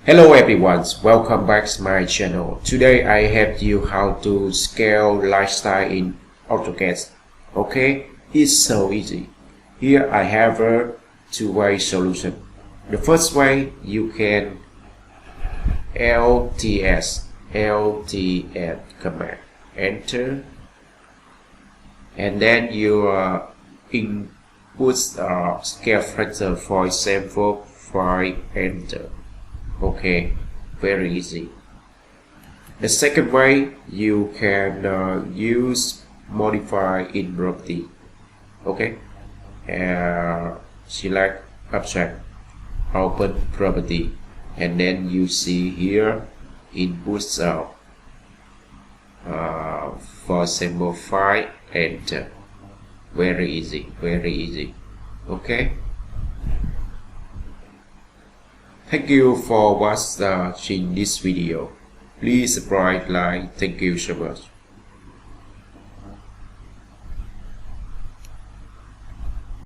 Hello everyone, welcome back to my channel. Today I have you how to scale lifestyle in AutoCAD. Okay, it's so easy. Here I have a two-way solution. The first way, you can LTS command, enter, and then you input scale factor, for example 5, enter. Okay, very easy. The second way, you can use modify in property. Okay, select object, open property, and then you see here input for example 5, enter. Very easy. Okay. Thank you for watching this video. Please subscribe, like. Thank you so much.